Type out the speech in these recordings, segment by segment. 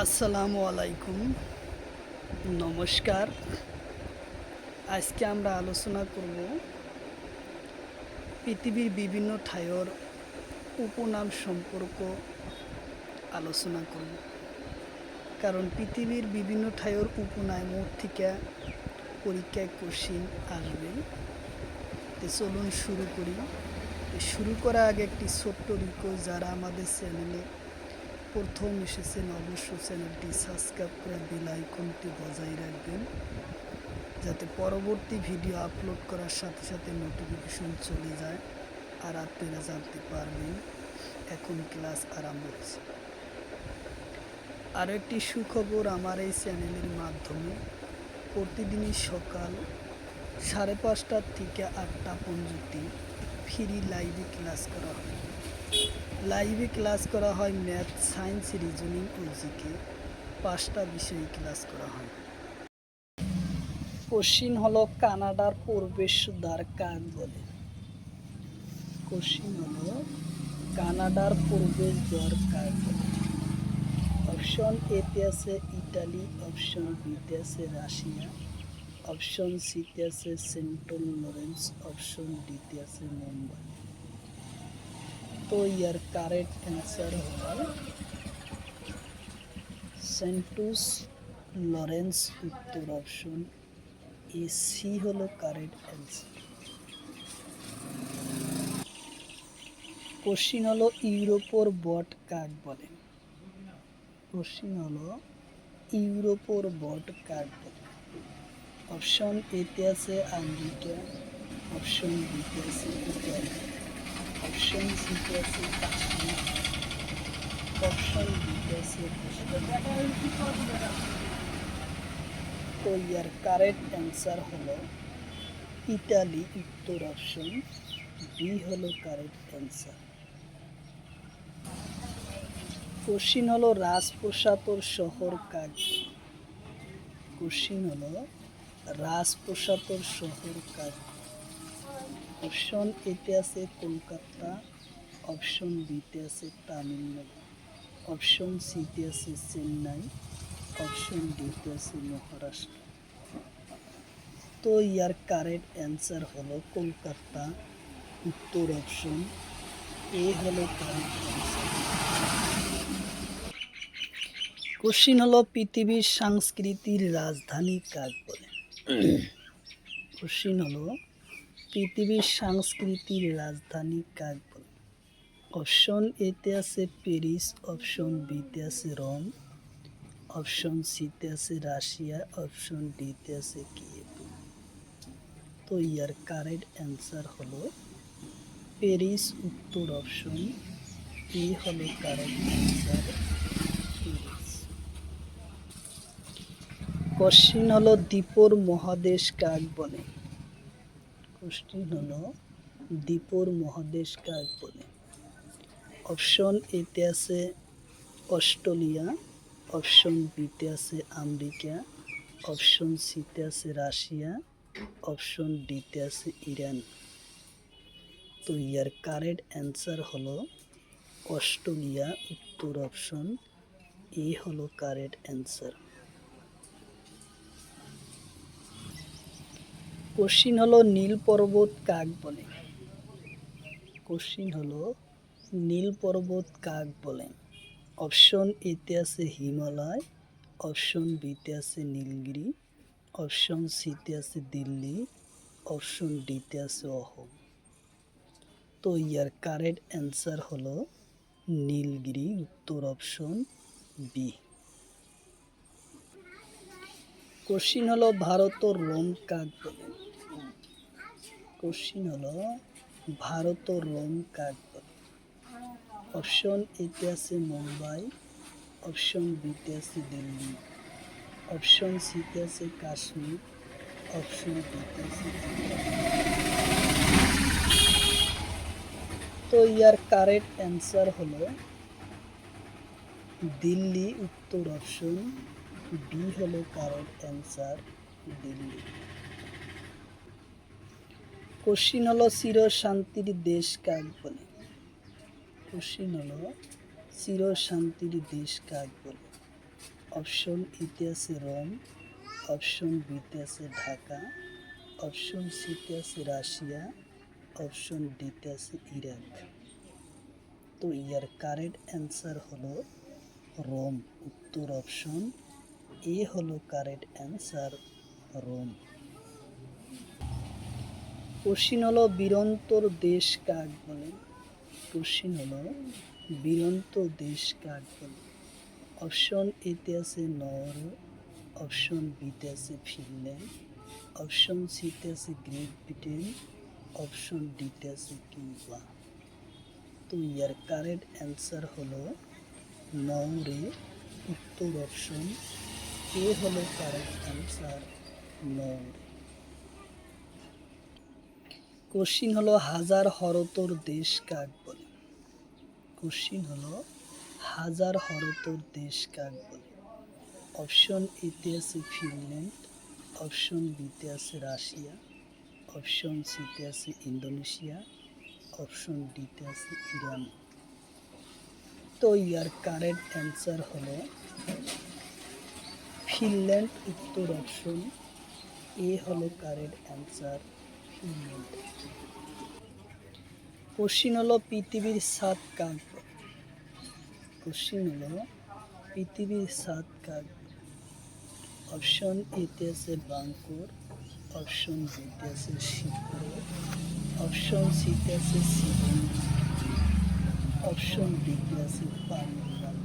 আসসালামু আলাইকুম, নমস্কার। আজকে আমরা আলোচনা করব পৃথিবীর বিভিন্ন ঠাইর উপনাম সম্পর্ক আলোচনা করব। কারণ পৃথিবীর বিভিন্ন ঠাইর উপনাম থেকে পরীক্ষায় কোশ্চিন আসবে। তো চলুন শুরু করি। শুরু করার আগে একটি ছোট্ট রিকোয়েস্ট, যারা আমাদের চ্যানেলে প্রথম এসেছেন অবশ্যই চ্যানেলটি সাবস্ক্রাইব করে বেল আইকনটি বজায় রাখবেন, যাতে পরবর্তী ভিডিও আপলোড করার সাথে সাথে নোটিফিকেশন চলে যায় আর আপনারা জানতে পারবেন এখন ক্লাস আরম্ভ হচ্ছে। আরও একটি সুখবর, আমার এই চ্যানেলের মাধ্যমে প্রতিদিনই সকাল 5:30 থেকে 8টা পর্যন্ত ফ্রি লাইভে ক্লাস করা হয়। ম্যাথ, সায়েন্স, রিজনিং ও জিকে 5টা বিষয়ে ক্লাস করা হয়। কোশ্চিন হলো কানাডার প্রবেশদ্বার কাকে বলে? কোশ্চিন হলো কানাডার প্রবেশদ্বার কাকে বলে? অপশন এতে আছে ইটালি, অপশন বিতে আছে রাশিয়া, অপশন সিতে আছে সেন্ট লরেন্স, অপশন ডিতে আছে মুম্বাই। তো ইয়ার কারেক্ট অ্যান্সার হলো সেন্টুস লরেন্স, উত্তর অপশন এ সি হলো কারেক্ট অ্যান্সার। কোশ্চিন হলো ইউরোপর বট কাক বলে? কোশ্চিন হলো ইউরোপর বট কাক বলে? অপশন এতে আছে আমেরিকা, অপশন বিতে আছে ইতালি, অপশন সিতে আছে কাশ্মীর, অপশন ডিতে আছে তো ইয়ার কারেক্ট অ্যান্সার হলো ইতালি, উত্তর অপশন বি হলো কারেক্ট অ্যান্সার। কোশ্চিন হলো রাজপ্রসাদর শহর কাকে? কোশ্চিন হলো রাজপ্রসাদর শহর কাকে? অপশন এতে আছে কলকাতা, অপশন বিতে আছে তামিলনাড়ু, অপশন সিতে আছে চেন্নাই, অপশন ডিতে আছে মহারাষ্ট্র। তো ইয়ার কারেক্ট অ্যান্সার হলো কলকাতা, উত্তর অপশন এ হলো কারেক্ট অ্যান্সার। কোশ্চিন হলো পৃথিবীর সংস্কৃতির রাজধানী কাকে বলে? কোশ্চিন হলো পৃথিবীর সংস্কৃতির রাজধানী কাকে বলে? অপশন এতে আছে প্যারিস, অপশন বিতে আছে রোম, অপশন সিতে আছে রাশিয়া, অপশন ডিতে আছে কিয়েভ। তো ইয়ার কারেক্ট অ্যান্সার হলো প্যারিস, উত্তর অপশন এ হলো কারেক্ট অ্যান্সার, প্যারিস। কোশ্চিন হলো দ্বীপর মহাদেশ কাকে বলে? কোশ্চিন হলো দ্বীপর মহাদেশ কাকে বলে? অপশন এতে আছে অস্ট্রেলিয়া, অপশন বিতে আছে আমেরিকা, অপশন সিতে আছে রাশিয়া, অপশন ডিতে আছে ইরান। তো ইয়ার কারেক্ট অ্যান্সার হলো অস্ট্রেলিয়া, উত্তর অপশন এ হলো কারেক্ট অ্যান্সার। কোশ্চিন হলো নীল পর্বত কাকে বলে? কোশ্চিন হলো নীল পর্বত কাকে বলে? অপশন এতে আছে হিমালয়, অপশন বিতে আছে নীলগিরি, অপশন সিতে আছে দিল্লি, অপশন ডিতে আছে অহোম। তো ইয়ার কারেক্ট অ্যান্সার হলো নীলগিরি, উত্তর অপশন বি। কোশ্চিন হলো ভারতের রোম কাকে বলে? কোশ্চিন হলো ভারতের রোম কাকে বলে? অপশন এতে আছে মুম্বাই, অপশন বিতে আছে দিল্লি, অপশন সিতে আছে কাশ্মীর, অপশন ডিতে আছে তো ইয়ার কারেক্ট অ্যান্সার হলো দিল্লি, উত্তর অপশন বি হলো কারেক্ট অ্যান্সার, দিল্লি। কোশ্চিন হলো চির শান্তির দেশ কাকে বলে? কোশ্চিন হলো চির শান্তির দেশ কাকে বলে? অপশন এতে আছে রোম, অপশন বিতে আছে ঢাকা, অপশন সিতে আছে রাশিয়া, অপশন ডিতে আছে ইরাক। তো ইয়ার কারেক্ট অ্যান্সার হলো রোম। উত্তর অপশন এ হলো কারেক্ট অ্যান্সার, রোম। কোশ্চিন হলো বীরন্তর দেশ কাক বলে? কোশ্চিন হলো বীরন্ত দেশ কাক বলে? অপশন এতে আছে নরওয়ে, অপশন বিতে আছে ফিনল্যান্ড, অপশন সিতে আছে গ্রেট ব্রিটেন, অপশন ডিতে আছে কিউবা। তো ইয়ার কারেক্ট অ্যান্সার হলো নরওয়ে। উত্তর অপশন এ হলো কারেক্ট অ্যান্সার, নরওয়ে। কোশ্চিন হলো হাজার হরতর দেশ কাক বলে? কোশ্চিন হলো হাজার হরতর দেশ কাক বলে? অপশন এতে আছে ফিনল্যান্ড, অপশন বিতে আছে রাশিয়া, অপশন সিতে আছে ইন্দোনেশিয়া, অপশন ডিতে আছে ইরান। তো ইয়ার কারেক্ট অ্যান্সার হলো ফিনল্যান্ড। উত্তর অপশন এ হলো কারেক্ট অ্যান্সার, ফিনল্যান্ড। কোশ্চিন হলো পৃথিবীর সাত কাক বলে? কোশ্চিন হলো পৃথিবীর সাত কাক বলে? অপশন এতে আছে বাংকুর, অপশন বিতে আছে শিপ্র, অপশন সিতে আছে সিডনি, অপশন ডিতে আছে পামিরমাল।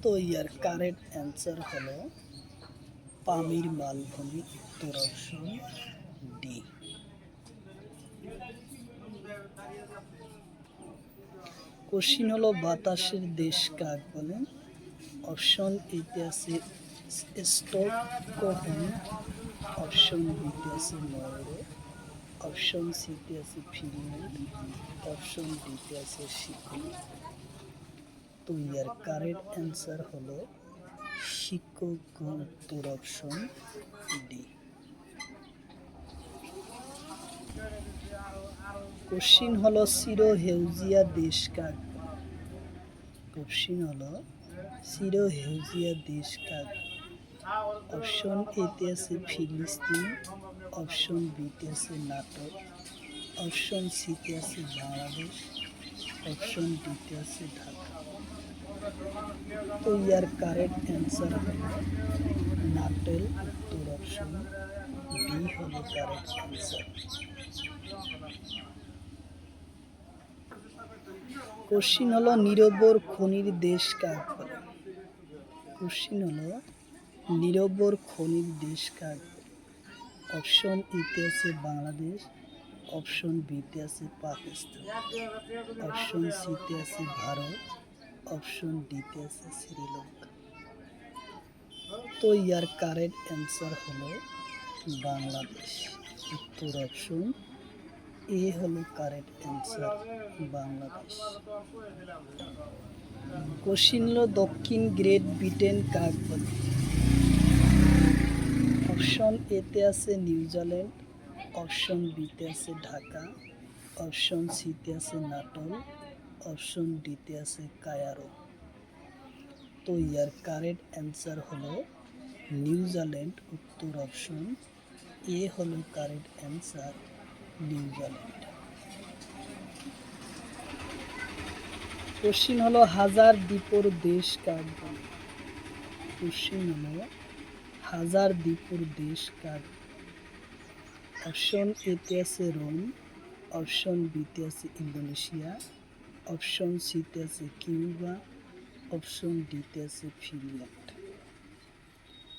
তো ইয়ার কারেক্ট অ্যান্সার হলো পামির মালভূমি। উত্তর অপশন ডি। কোশ্চিন হলো বাতাসের দেশ কাক বলে? অপশন এতে আছে স্টকহোম, অপশন বিতে আছে নরওয়ে, অপশন সিতে আছে ফিনল্যান্ড, অপশন ডিতে আছে শিকোগো। তো ইয়ার কারেক্ট অ্যান্সার হলো শিকোগো। উত্তর অপশন ডি। কোশ্চিন হলো চিরহেউজিয়া দেশ কাক বলে? কোশ্চিন হলো চিরহেউজিয়া দেশ কাক বলে? অপশন এতে আছে ফিলিস্তিন, অপশন বিতে আছে নাটোর, অপশন সিতে আছে বাংলাদেশ, অপশন ডিতে আছে ঢাকা। তো ইয়ার কারেক্ট অ্যান্সার হলো নাটেল। উত্তর অপশন ডি হলো কারেক্ট অ্যান্সার। কোশ্চিন হলো নিরবর খনির দেশ কাক বলে? কোশ্চিন হলো নিরবর খনির দেশ কাক বলে? অপশন এতে আছে বাংলাদেশ, অপশন বিতে আছে পাকিস্তান, অপশন সিতে আছে ভারত, অপশন ডিতে আছে শ্রীলঙ্কা। তো ইয়ার কারেক্ট অ্যান্সার হলো বাংলাদেশ। উত্তর অপশন এ হলো কারেক্ট অ্যান্সার, বাংলাদেশ। কোশ্চিন হলো দক্ষিণ গ্রেট ব্রিটেন কাক বলে? অপশন এতে আছে নিউজিল্যান্ড, অপশন বিতে আছে ঢাকা, অপশন সিতে আছে নাটোর, অপশন ডিতে আছে কায়রো। তো ইয়ার কারেক্ট অ্যান্সার হলো নিউজিল্যান্ড। উত্তর অপশন এ হলো কারেক্ট অ্যান্সার, নিউজিল্যান্ড। কোশ্চিন হলো হাজার দ্বীপর দেশ কাক বলে? কোশ্চিন হলো হাজার দ্বীপর দেশ কাক বলে? অপশন এতে আছে রোম, অপশন বিতে আছে ইন্দোনেশিয়া, অপশন সিতে আছে কিউবা, অপশন ডিতে আছে ফিনল্যান্ড।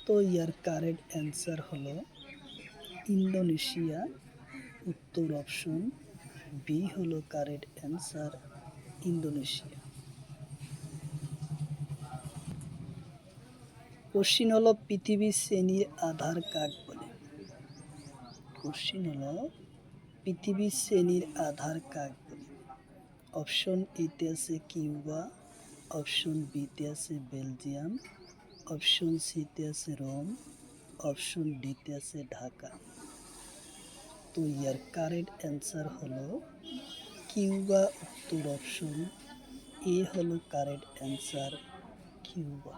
তো ইয়ার কারেক্ট অ্যান্সার হলো ইন্দোনেশিয়া। উত্তর অপশন বি হলো কারেক্ট অ্যান্সার, ইন্দোনেশিয়া। কোশ্চিন হলো পৃথিবীর শ্রেণীর আধার কাক বলে? কোশ্চিন হলো পৃথিবীর শ্রেণীর আধার কাক বলে? অপশন এতে আছে কিউবা, অপশন বিতে আছে বেলজিয়াম, অপশন সিতে আছে রোম, অপশন ডিতে আছে ঢাকা। তো ইয়ার কারেক্ট অ্যান্সার হলো কিউবা। উত্তর অপশন এ হলো কারেক্ট অ্যান্সার, কিউবা।